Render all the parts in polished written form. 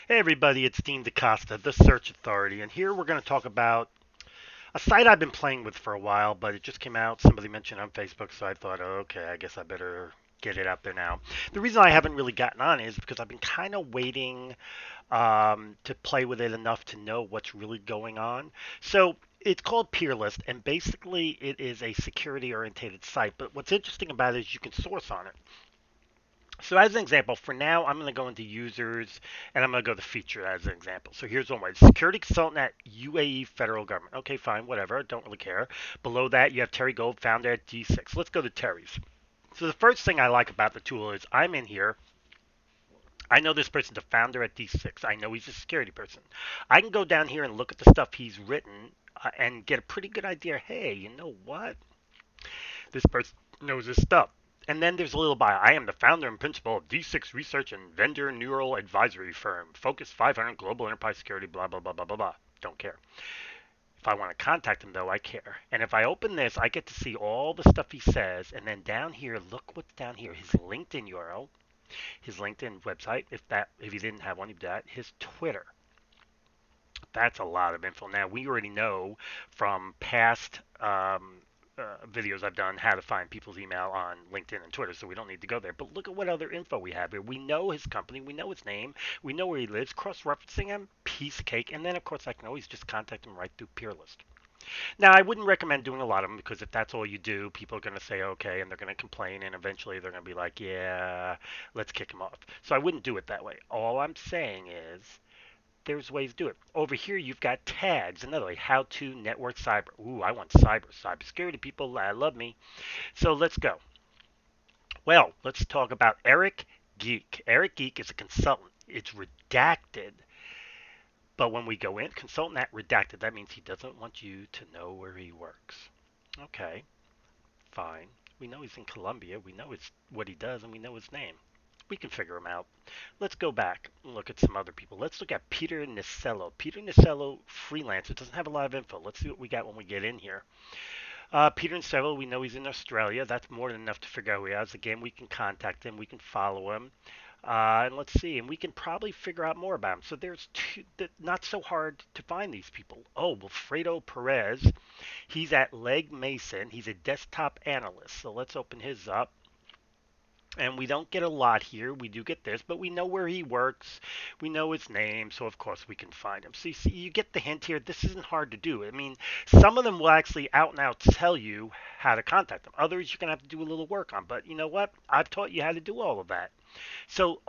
Hey everybody, it's Dean DaCosta, the Search Authority, and here we're going to talk about a site I've been playing with for a while, but it just came out. Somebody mentioned on Facebook, so I thought, oh, okay, I guess I better get it out there now. The reason I haven't really gotten on is because I've been kind of waiting to play with it enough to know what's really going on. So it's called PeerLyst, and basically it is a security-oriented site. But what's interesting about it is you can source on it. So as an example, for now, I'm going to go into users and I'm going to go to feature as an example. So here's one way. Security consultant at UAE federal government. Okay, fine, whatever. Don't really care. Below that, you have Terry Gold, founder at D6. Let's go to Terry's. So the first thing I like about the tool is I'm in here. I know this person's the founder at D6. I know he's a security person. I can go down here and look at the stuff he's written and get a pretty good idea. Hey, you know what? This person knows his stuff. And then there's a little bio. I am the founder and principal of D6 Research and Vendor Neural Advisory Firm. Focus 500 Global Enterprise Security, blah, blah, blah, blah, blah, blah. Don't care. If I want to contact him, though, I care. And if I open this, I get to see all the stuff he says. And then down here, look what's down here. His LinkedIn URL, his LinkedIn website, if he didn't have one, he'd do that. His Twitter. That's a lot of info. Now, we already know from past videos I've done how to find people's email on LinkedIn and Twitter, so we don't need to go there. But look at what other info we have here. We know his company, we know his name, we know where he lives, cross-referencing him, piece of cake, and then of course I can always just contact him right through PeerLyst. Now, I wouldn't recommend doing a lot of them because if that's all you do, people are going to say okay, and they're going to complain, and eventually they're going to be like, yeah, let's kick him off. So I wouldn't do it that way. All I'm saying is there's ways to do it. Over here, you've got tags. Another way, how to network cyber. Ooh, I want cybersecurity people. I love me. So let's go. Well, let's talk about Eric Geek. Eric Geek is a consultant. It's redacted. But when we go in, consultant at redacted, that means he doesn't want you to know where he works. Okay, fine. We know he's in Colombia. We know what he does, and we know his name. We can figure him out. Let's go back and look at some other people. Let's look at Peter Nicello. Peter Nicello, freelancer, doesn't have a lot of info. Let's see what we got when we get in here. Peter Nicello, we know he's in Australia. That's more than enough to figure out who he is. Again, we can contact him. We can follow him. And let's see, and we can probably figure out more about him. So there's not so hard to find these people. Oh, Wilfredo Perez, he's at Leg Mason. He's a desktop analyst. So let's open his up. And we don't get a lot here. We do get this, but we know where he works. We know his name, so of course we can find him. So you see, you get the hint here. This isn't hard to do. I mean, some of them will actually out and out tell you how to contact them. Others you're going to have to do a little work on. But you know what? I've taught you how to do all of that. So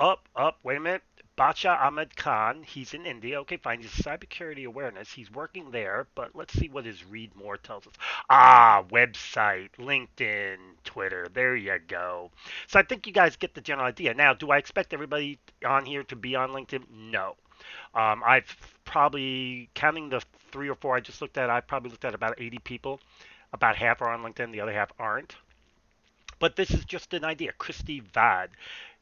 wait a minute. Bacha Ahmed Khan, he's in India. Okay, fine. He's cybersecurity awareness. He's working there, but let's see what his read more tells us. Website, LinkedIn, Twitter. There you go. So I think you guys get the general idea. Now, do I expect everybody on here to be on LinkedIn? No. I've probably, counting the three or four I just looked at, I've probably looked at about 80 people. About half are on LinkedIn, the other half aren't. But this is just an idea. Christy Vad.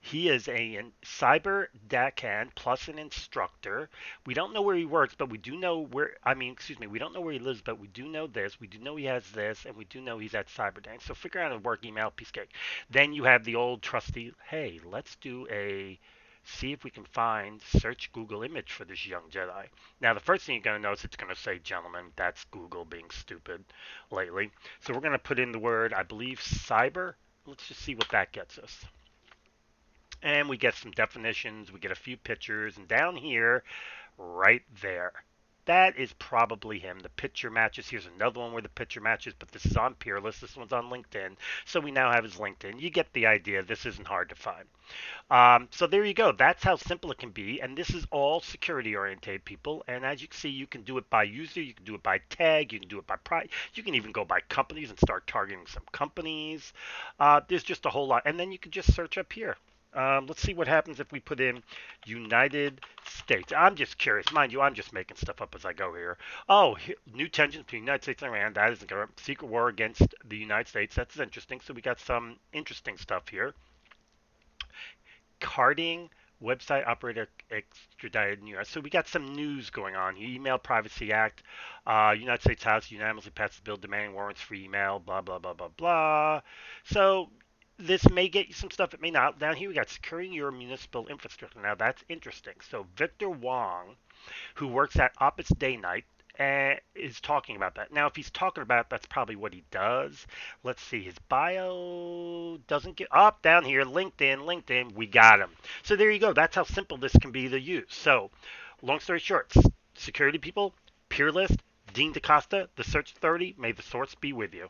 He is a cyber deckhand plus an instructor. We don't know where he works, but we do know where. I mean, excuse me. We don't know where he lives, but we do know this. We do know he has this, and we do know he's at CyberDank. So figure out a work email, piece of cake. Then you have the old trusty. Hey, let's do a see if we can find search Google image for this young Jedi. Now, the first thing you're going to notice, it's going to say, gentlemen, that's Google being stupid lately. So we're going to put in the word, I believe, cyber. Let's just see what that gets us. And we get some definitions, we get a few pictures, and down here, right there, that is probably him. The picture matches. Here's another one where the picture matches, but this is on PeerList. This one's on LinkedIn. So we now have his LinkedIn. You get the idea. This isn't hard to find. So there you go. That's how simple it can be. And this is all security oriented, people. And as you can see, you can do it by user, you can do it by tag, you can do it by price. You can even go by companies and start targeting some companies. There's just a whole lot. And then you can just search up here. Let's see what happens if we put in United States. I'm just curious. Mind you, I'm just making stuff up as I go here. Oh, new tensions between the United States and Iran. That is a secret war against the United States. That's interesting. So we got some interesting stuff here. Carding website operator extradited in U.S. So we got some news going on. Email Privacy Act. United States House unanimously passed a bill demanding warrants for email. Blah, blah, blah, blah, blah. So This may get you some stuff, it may not. Down here we got securing your municipal infrastructure. Now that's interesting. So Victor Wong, who works at Office Day Night, is talking about that. Now, if he's talking about it, that's probably what he does. Let's see. His bio doesn't get up down here. LinkedIn, LinkedIn. We got him. So there you go. That's how simple this can be to use. So, long story short, security people, PeerLyst, Dean DaCosta, the Search Authority. May the source be with you.